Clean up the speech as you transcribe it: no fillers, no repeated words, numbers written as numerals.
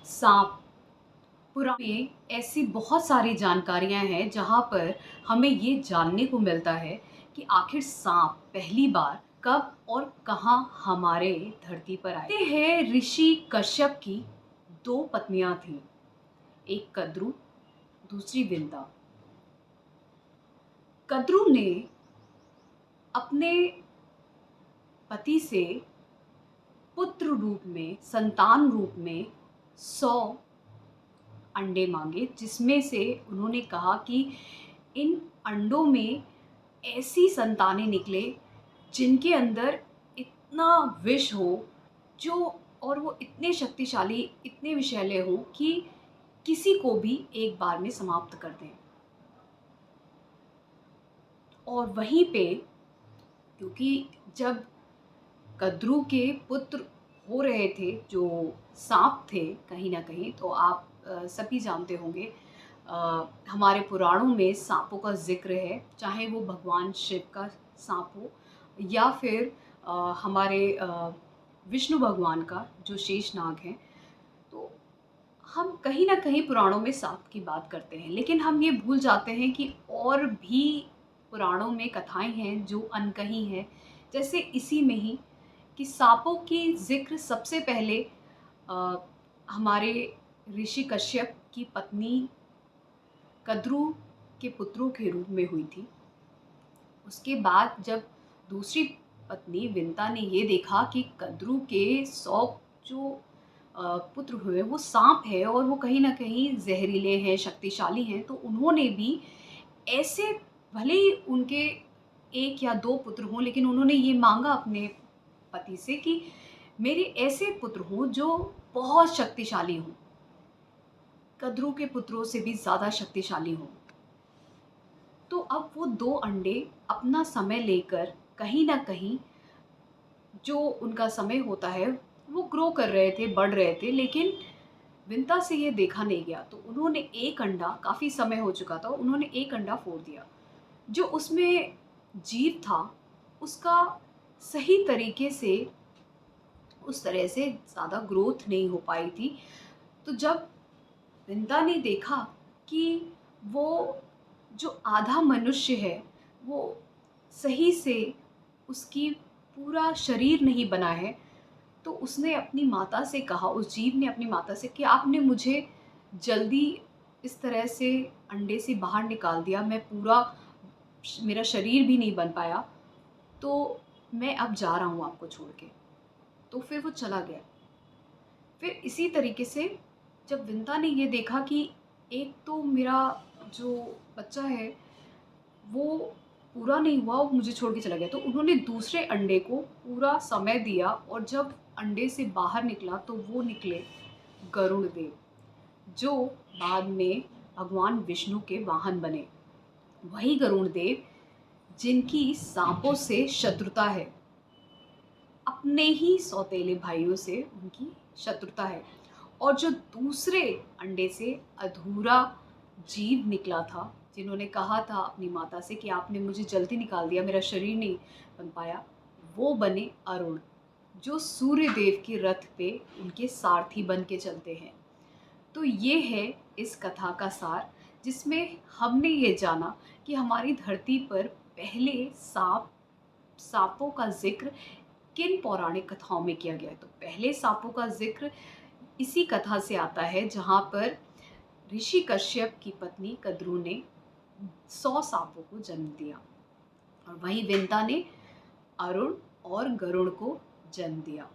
सांप पुराने में ऐसी बहुत सारी जानकारियां हैं जहां पर हमें ये जानने को मिलता है कि आखिर सांप पहली बार कब और कहां हमारे धरती पर आए। कहते हैं ऋषि कश्यप की दो पत्नियां थीं, एक कद्रू, दूसरी विंता। कद्रू ने अपने पति से पुत्र रूप में, संतान रूप में 100 अंडे मांगे, जिसमें से उन्होंने कहा कि इन अंडों में ऐसी संतानें निकले जिनके अंदर इतना विष हो, जो और वो इतने शक्तिशाली, इतने विषैले हो कि किसी को भी एक बार में समाप्त कर दें। और वहीं पे, क्योंकि जब कद्रू के पुत्र हो रहे थे जो सांप थे कहीं ना कहीं, तो आप सभी जानते होंगे, हमारे पुराणों में सांपों का जिक्र है, चाहे वो भगवान शिव का सांप हो या फिर हमारे विष्णु भगवान का जो शेषनाग हैं। तो हम कहीं ना कहीं पुराणों में सांप की बात करते हैं, लेकिन हम ये भूल जाते हैं कि और भी पुराणों में कथाएं हैं जो अनकही हैं। जैसे इसी में ही कि सांपों की जिक्र सबसे पहले अ, हमारे ऋषि कश्यप की पत्नी कद्रू के पुत्रों के रूप में हुई थी। उसके बाद जब दूसरी पत्नी विंता ने ये देखा कि कद्रू के 100 जो पुत्र हुए वो सांप है और वो कहीं ना कहीं जहरीले हैं, शक्तिशाली हैं, तो उन्होंने भी ऐसे, भले ही उनके एक या दो पुत्र हों, लेकिन उन्होंने ये मांगा अपने पति से कि मेरे ऐसे पुत्र हों जो बहुत शक्तिशाली हों, कद्रू के पुत्रों से भी ज़्यादा शक्तिशाली हों। तो अब वो दो अंडे अपना समय लेकर कहीं ना कहीं, जो उनका समय होता है, वो ग्रो कर रहे थे, बढ़ रहे थे, लेकिन विंता से ये देखा नहीं गया। तो उन्होंने एक अंडा, काफ़ी समय हो चुका था, उन्होंने एक अंडा फोड़ दिया। जो उसमें जीव था उसका सही तरीके से, उस तरह से ज़्यादा ग्रोथ नहीं हो पाई थी। तो जब विंता ने देखा कि वो जो आधा मनुष्य है वो सही से, उसकी पूरा शरीर नहीं बना है, तो उसने अपनी माता से कहा, उस जीव ने अपनी माता से, कि आपने मुझे जल्दी इस तरह से अंडे से बाहर निकाल दिया, मैं पूरा, मेरा शरीर भी नहीं बन पाया, तो मैं अब जा रहा हूँ आपको छोड़ के। तो फिर वो चला गया। फिर इसी तरीके से जब विंता ने ये देखा कि एक तो मेरा जो बच्चा है वो पूरा नहीं हुआ, वो मुझे छोड़ के चला गया, तो उन्होंने दूसरे अंडे को पूरा समय दिया, और जब अंडे से बाहर निकला तो वो निकले गरुड़ देव, जो बाद में भगवान विष्णु के वाहन बने। वही गरुड़ देव जिनकी सांपों से शत्रुता है, अपने ही सौतेले भाइयों से उनकी शत्रुता है। और जो दूसरे अंडे से अधूरा जीव निकला था, जिन्होंने कहा था अपनी माता से कि आपने मुझे जल्दी निकाल दिया, मेरा शरीर नहीं बन पाया, वो बने अरुण, जो सूर्य देव के रथ पे उनके सारथी बन के चलते हैं। तो ये है इस कथा का सार, जिसमें हमने ये जाना कि हमारी धरती पर पहले सांपों का जिक्र किन पौराणिक कथाओं में किया गया है। तो पहले सांपों का जिक्र इसी कथा से आता है, जहाँ पर ऋषि कश्यप की पत्नी कद्रू ने 100 सांपों को जन्म दिया, और वहीं विंता ने अरुण और गरुड़ को जन्म दिया।